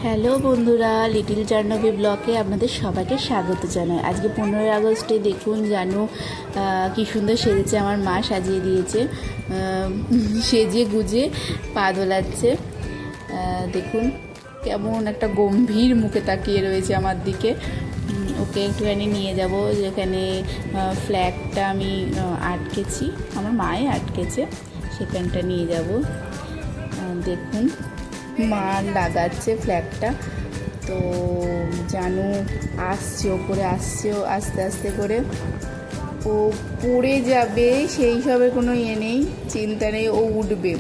Hello বন্ধুরা, little Jahnavi ব্লগে আপনাদের সবাইকে স্বাগত জানাই। আজকে 15ই আগস্টে দেখুন জানু কী সুন্দর সেজেছে, আমার মা সাজিয়ে দিয়েছে। সেজে গুজে পা দোলাচ্ছে। দেখুন কেমন একটা গম্ভীর মুখে তাকিয়ে রয়েছে আমার দিকে। ওকে একটুখানি নিয়ে যাব, যেখানে ফ্ল্যাগটা আমি আটকেছি, আমার মায়ে আটকেছে, সেখানটা নিয়ে যাব। দেখুন মা লাগাচ্ছে ফ্ল্যাগটা। তো জানু আসছে, ওপরে আসছে, আস্তে আস্তে করে। ও পড়ে যাবে সেই সবের কোনো ইয়ে নেই, চিন্তা নেই, ও উঠবে,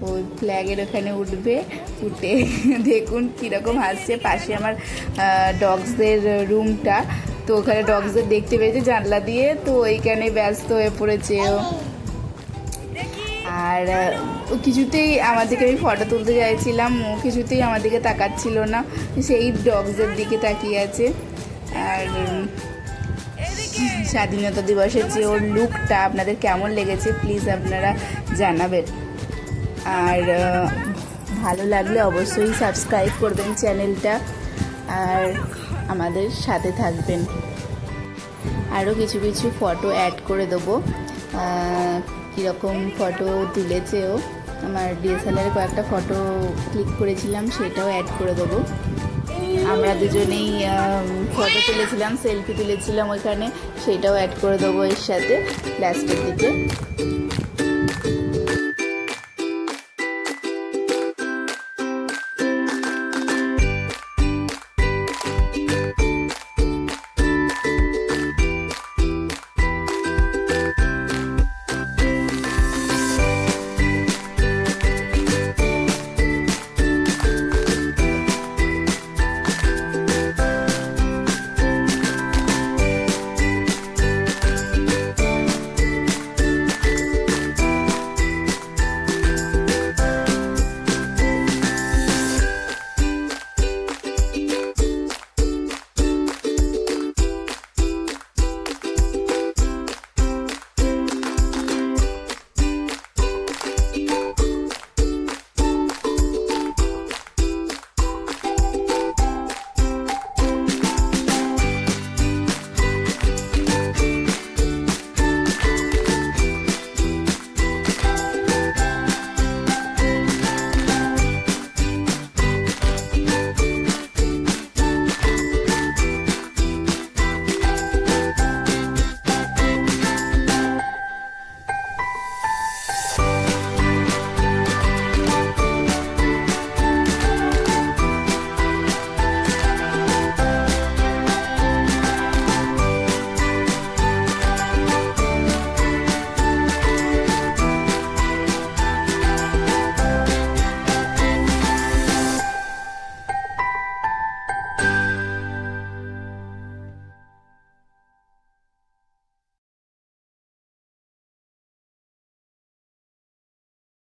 ও ফ্ল্যাগের ওখানে উঠবে। উঠে দেখুন কীরকম হাসছে। পাশে আমার ডগসদের রুমটা, তো ওখানে ডগসদের দেখতে পেয়েছে জানলা দিয়ে, তো ওইখানে ব্যস্ত হয়ে পড়েছে ও। আর ও কিছুতেই আমাদেরকে, আমি ফটো তুলতে চাইছিলাম, ও কিছুতেই আমার দিকে তাকাচ্ছিল না, সেই ডগসের দিকে তাকিয়ে আছে। আর স্বাধীনতা দিবসের যে ওর লুকটা আপনাদের কেমন লেগেছে প্লিজ আপনারা জানাবেন। আর ভালো লাগলে অবশ্যই সাবস্ক্রাইব করবেন চ্যানেলটা, আর আমাদের সাথে থাকবেন। আরও কিছু কিছু ফটো অ্যাড করে দেবো, কীরকম ফটো তুলেছে ও। আমার ডিএসএলআরে কয়েকটা ফটো ক্লিক করেছিলাম, সেটাও অ্যাড করে দেবো। আমরা দুজনেই ফটো তুলেছিলাম, সেলফি তুলেছিলাম ওইখানে, সেটাও অ্যাড করে দেবো এর সাথে লাস্টের দিকে।